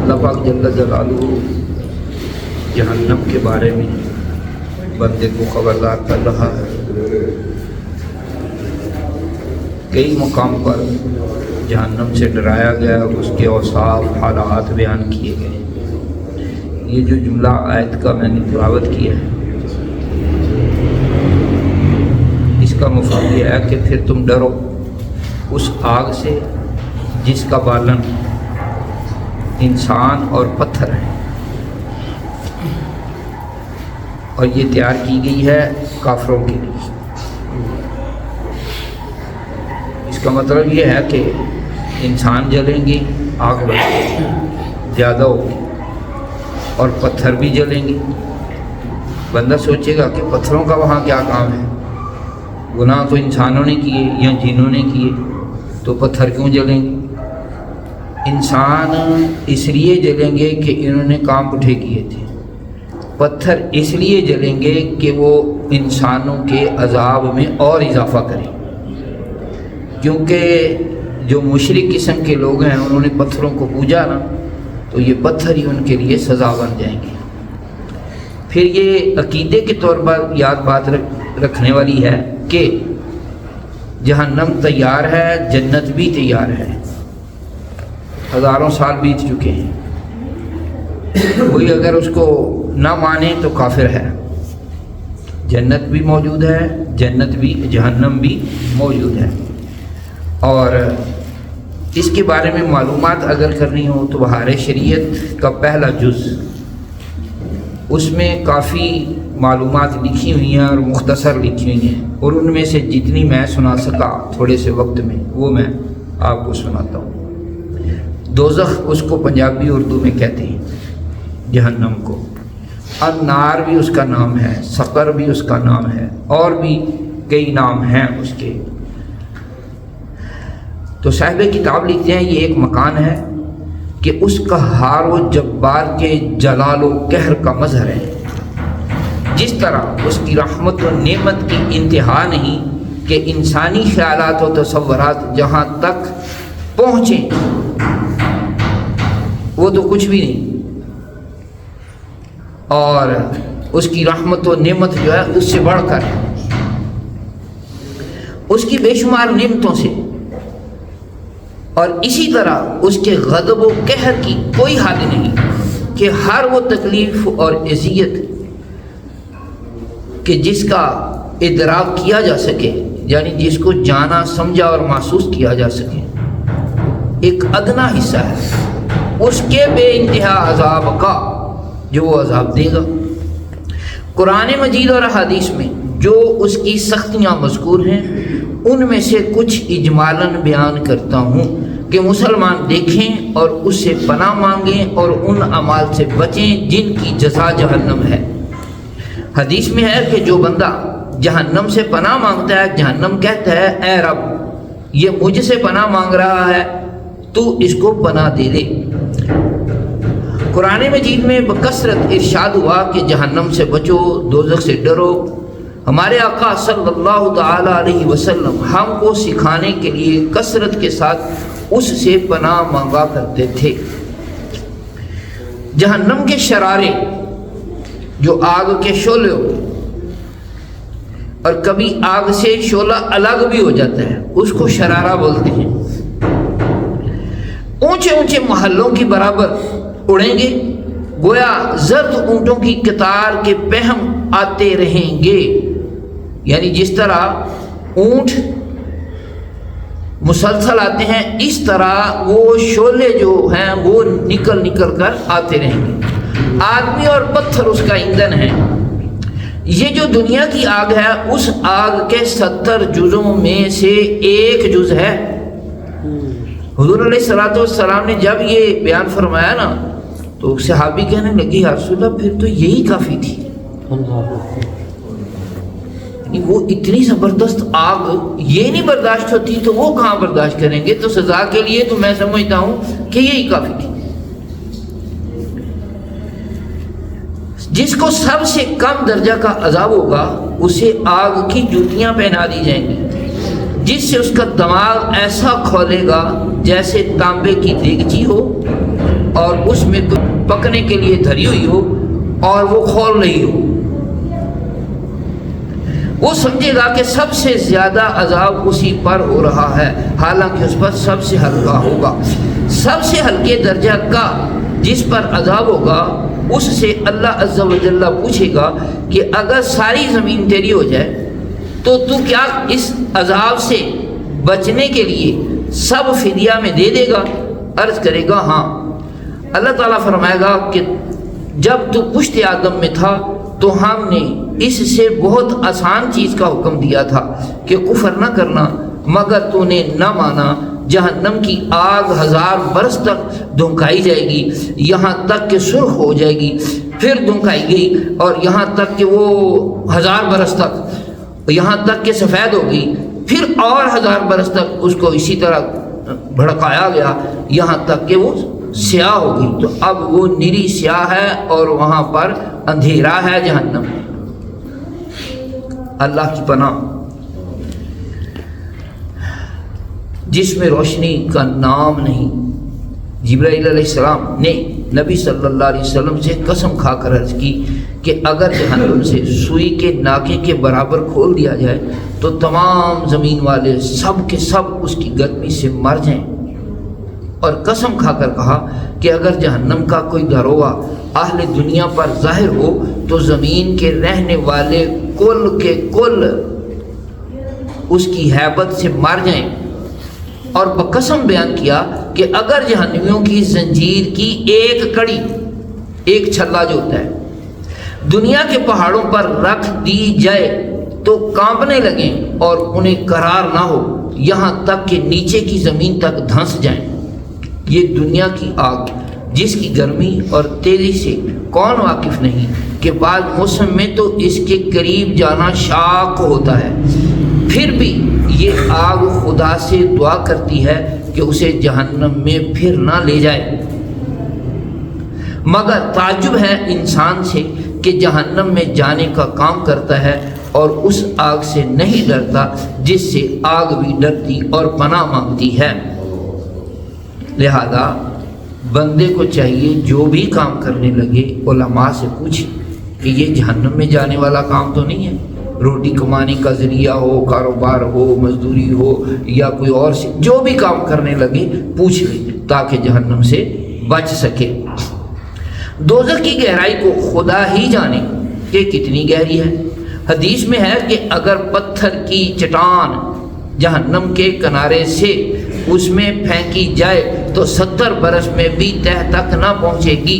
اللہ پاک جل جلالہ جہنم کے بارے میں بندے کو خبردار کر رہا ہے۔ کئی مقام پر جہنم سے ڈرایا گیا، اس کے اوصاف حالات بیان کیے گئے۔ یہ جو جملہ آیت کا میں نے تلاوت کیا ہے، اس کا مفہوم یہ ہے کہ پھر تم ڈرو اس آگ سے جس کا بالن انسان اور پتھر ہے، اور یہ تیار کی گئی ہے کافروں کے لیے۔ اس کا مطلب یہ ہے کہ انسان جلیں گے، آگ زیادہ ہوگی، اور پتھر بھی جلیں گے۔ بندہ سوچے گا کہ پتھروں کا وہاں کیا کام ہے، گناہ تو انسانوں نے کیے یا جنوں نے کیے، تو پتھر کیوں جلیں گے؟ انسان اس لیے جلیں گے کہ انہوں نے کام پٹھے کیے تھے، پتھر اس لیے جلیں گے کہ وہ انسانوں کے عذاب میں اور اضافہ کریں، کیونکہ جو مشرک قسم کے لوگ ہیں انہوں نے پتھروں کو پوجا نا، تو یہ پتھر ہی ان کے لیے سزا بن جائیں گے۔ پھر یہ عقیدے کے طور پر یاد بات رکھنے والی ہے کہ جہنم تیار ہے، جنت بھی تیار ہے، ہزاروں سال بیت چکے ہیں، کوئی اگر اس کو نہ مانے تو کافر ہے۔ جنت بھی موجود ہے، جہنم بھی موجود ہے، اور اس کے بارے میں معلومات اگر کرنی ہو تو بہار شریعت کا پہلا جز، اس میں کافی معلومات لکھی ہوئی ہیں اور مختصر لکھی ہوئی ہیں، اور ان میں سے جتنی میں سنا سکا تھوڑے سے وقت میں وہ میں آپ کو سناتا ہوں۔ دوزخ اس کو پنجابی اردو میں کہتے ہیں، جہنم کو۔ النار بھی اس کا نام ہے، سقر بھی اس کا نام ہے، اور بھی کئی نام ہیں اس کے۔ تو صاحب کتاب لکھتے ہیں یہ ایک مکان ہے کہ اس قہار و جبار کے جلال و قہر کا مظہر ہے۔ جس طرح اس کی رحمت و نعمت کی انتہا نہیں کہ انسانی خیالات و تصورات جہاں تک پہنچیں وہ تو کچھ بھی نہیں، اور اس کی رحمت و نعمت جو ہے اس سے بڑھ کر ہے، اس کی بے شمار نعمتوں سے، اور اسی طرح اس کے غضب و قہر کی کوئی حد نہیں کہ ہر وہ تکلیف اور اذیت کہ جس کا ادراک کیا جا سکے، یعنی جس کو جانا سمجھا اور محسوس کیا جا سکے، ایک ادنا حصہ ہے اس کے بے انتہا عذاب کا جو وہ عذاب دے گا۔ قرآن مجید اور احادیث میں جو اس کی سختیاں مذکور ہیں ان میں سے کچھ اجمالاً بیان کرتا ہوں کہ مسلمان دیکھیں اور اس سے پناہ مانگیں اور ان اعمال سے بچیں جن کی جزا جہنم ہے۔ حدیث میں ہے کہ جو بندہ جہنم سے پناہ مانگتا ہے، جہنم کہتا ہے اے رب یہ مجھ سے پناہ مانگ رہا ہے، تو اس کو پناہ دے دے۔ قرآن مجید میں بکثرت ارشاد ہوا کہ جہنم سے بچو، دوزخ سے ڈرو۔ ہمارے آقا صلی اللہ تعالی علیہ وسلم ہم کو سکھانے کے لیے کثرت کے ساتھ اس سے پناہ مانگا کرتے تھے۔ جہنم کے شرارے جو آگ کے شعلے ہو، اور کبھی آگ سے شعلہ الگ بھی ہو جاتا ہے، اس کو شرارہ بولتے ہیں، اونچے اونچے محلوں کی برابر اڑیں گے، گویا زرد اونٹوں کی قطار کے پہم آتے رہیں گے۔ یعنی جس طرح اونٹ مسلسل آتے ہیں، اس طرح وہ شعلے جو ہیں وہ نکل نکل کر آتے رہیں گے۔ آدمی اور پتھر اس کا ایندھن ہے۔ یہ جو دنیا کی آگ ہے اس آگ کے 70 جزوں میں سے ایک جز ہے۔ حضور علیہ الصلوۃ والسلام نے جب یہ بیان فرمایا نا تو صحابی کہنے لگی یا رسول اللہ پھر تو یہی کافی تھی، یعنی وہ اتنی زبردست آگ یہ نہیں برداشت ہوتی تو وہ کہاں برداشت کریں گے، تو سزا کے لیے تو میں سمجھتا ہوں کہ یہی کافی تھی۔ جس کو سب سے کم درجہ کا عذاب ہوگا اسے آگ کی جوتیاں پہنا دی جائیں گی، جس سے اس کا دماغ ایسا کھولے گا جیسے تانبے کی دیگچی ہو، اور اس میں کچھ پکنے کے لیے دھری ہوئی ہو اور وہ کھول رہی ہو، وہ سمجھے گا کہ سب سے زیادہ عذاب اسی پر ہو رہا ہے، حالانکہ اس پر سب سے ہلکا ہوگا۔ سب سے ہلکے درجہ کا جس پر عذاب ہوگا اس سے اللہ عز و جل پوچھے گا کہ اگر ساری زمین تیری ہو جائے تو تو کیا اس عذاب سے بچنے کے لیے سب فدیہ میں دے دے گا؟ عرض کرے گا ہاں۔ اللہ تعالیٰ فرمائے گا کہ جب تو پشت آدم میں تھا تو ہم نے اس سے بہت آسان چیز کا حکم دیا تھا کہ کفر نہ کرنا، مگر تو نے نہ مانا۔ جہنم کی آگ 1000 برس تک دھنکائی جائے گی، یہاں تک کہ سرخ ہو جائے گی، پھر دھنکائی گئی اور یہاں تک کہ وہ 1000 برس تک، یہاں تک کہ سفید ہو گئی، پھر اور 1000 برس تک اس کو اسی طرح بھڑکایا گیا یہاں تک کہ وہ سیاہ ہو گئی۔ تو اب وہ نیری سیاہ ہے اور وہاں پر اندھیرا ہے جہنم۔ اللہ کی پناہ، جس میں روشنی کا نام نہیں۔ جبرائیل علیہ السلام نے نبی صلی اللہ علیہ وسلم سے قسم کھا کر عرض کی کہ اگر جہنم سے سوئی کے ناکے کے برابر کھول دیا جائے تو تمام زمین والے سب کے سب اس کی گرمی سے مر جائیں، اور قسم کھا کر کہا کہ اگر جہنم کا کوئی داروغہ اہل دنیا پر ظاہر ہو تو زمین کے رہنے والے کل کے کل اس کی ہیبت سے مر جائیں، اور بقسم بیان کیا کہ اگر جہنمیوں کی زنجیر کی ایک کڑی، ایک چھلا جو ہوتا ہے، دنیا کے پہاڑوں پر رکھ دی جائے تو کانپنے لگیں اور انہیں قرار نہ ہو، یہاں تک کہ نیچے کی زمین تک دھنس جائیں۔ یہ دنیا کی آگ جس کی گرمی اور تیزی سے کون واقف نہیں کہ بعض موسم میں تو اس کے قریب جانا شاق ہوتا ہے، پھر بھی یہ آگ خدا سے دعا کرتی ہے کہ اسے جہنم میں پھر نہ لے جائے، مگر تعجب ہے انسان سے کہ جہنم میں جانے کا کام کرتا ہے اور اس آگ سے نہیں ڈرتا جس سے آگ بھی ڈرتی اور پناہ مانگتی ہے۔ لہذا بندے کو چاہیے جو بھی کام کرنے لگے علماء سے پوچھے کہ یہ جہنم میں جانے والا کام تو نہیں ہے، روٹی کمانے کا ذریعہ ہو، کاروبار ہو، مزدوری ہو یا کوئی اور سے جو بھی کام کرنے لگے پوچھ لے تاکہ جہنم سے بچ سکے۔ دوزخ کی گہرائی کو خدا ہی جانے کہ کتنی گہری ہے۔ حدیث میں ہے کہ اگر پتھر کی چٹان جہنم کے کنارے سے اس میں پھینکی جائے تو 70 برس میں بھی تہ تک نہ پہنچے گی،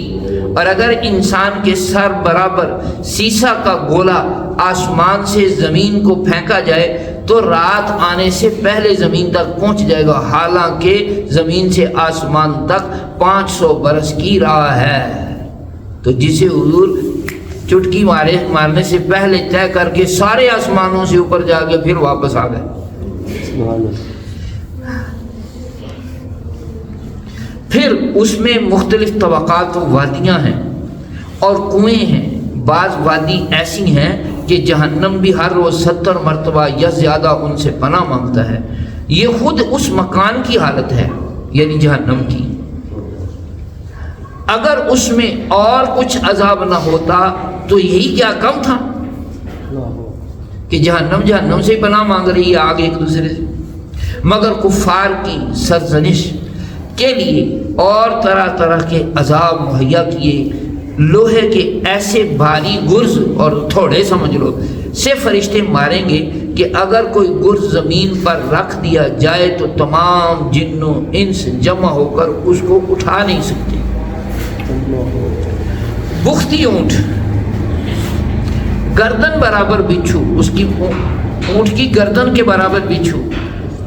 اور اگر انسان کے سر برابر سیسا کا گولا آسمان سے زمین کو پھینکا جائے تو رات آنے سے پہلے زمین تک پہنچ جائے گا، حالانکہ زمین سے آسمان تک 500 برس کی راہ ہے۔ تو جسے حضور چٹکی مارنے سے پہلے طے کر کے سارے آسمانوں سے اوپر جا کے پھر واپس آ گئے۔ پھر اس میں مختلف طبقات و وادیاں ہیں اور کنویں ہیں۔ بعض وادی ایسی ہیں کہ جہنم بھی ہر روز 70 مرتبہ یا زیادہ ان سے پناہ مانگتا ہے۔ یہ خود اس مکان کی حالت ہے، یعنی جہنم کی۔ اگر اس میں اور کچھ عذاب نہ ہوتا تو یہی کیا کم تھا کہ جہنم سے پناہ مانگ رہی ہے آگ ایک دوسرے سے، مگر کفار کی سرزنش کے لیے اور طرح طرح کے عذاب مہیا کیے۔ لوہے کے ایسے بھاری گرز، اور تھوڑے سمجھ لو، سے فرشتے ماریں گے کہ اگر کوئی گرز زمین پر رکھ دیا جائے تو تمام جن و انس جمع ہو کر اس کو اٹھا نہیں سکتے۔ بختی اونٹ، گردن برابر بچھو، اس کی اونٹ کی گردن کے برابر بچھو،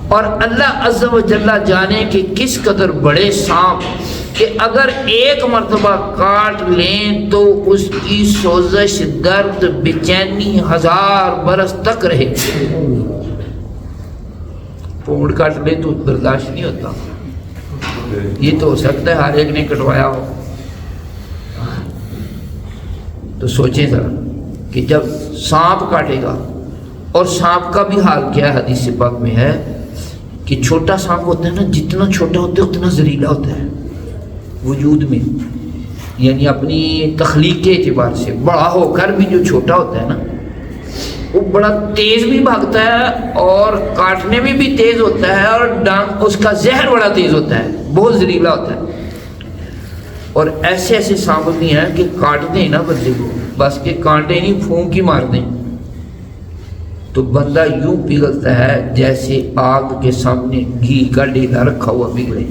اور اللہ عز و جل جانے کہ کس قدر بڑے سانپ کہ اگر ایک مرتبہ کاٹ لیں تو اس کی سوزش، درد، بے-چینی 1000 برس تک رہے۔ اونٹ کاٹ لے تو برداشت نہیں ہوتا، یہ تو ہو سکتا ہے ہر ایک نے کٹوایا ہو۔ تو سوچیں ذرا کہ جب سانپ کاٹے گا، اور سانپ کا بھی حال کیا ہے، حدیث پاک میں ہے کہ چھوٹا سانپ ہوتا ہے نا، جتنا چھوٹا ہوتا ہے اتنا زہریلا ہوتا ہے، وجود میں، یعنی اپنی تخلیق کے اعتبار سے بڑا ہو کر بھی جو چھوٹا ہوتا ہے نا، وہ بڑا تیز بھی بھاگتا ہے اور کاٹنے میں بھی تیز ہوتا ہے، اور ڈانگ اس کا زہر بڑا تیز ہوتا ہے، بہت زہریلا ہوتا ہے۔ اور ایسے ایسے سانپ بھی ہیں کہ کاٹ دیں نا بندے کو، بس کہ کانٹے نہیں پھونک ہی مار دیں تو بندہ یوں پگھلتا ہے جیسے آگ کے سامنے گھی کا ڈیلا رکھا ہوا پگھلے۔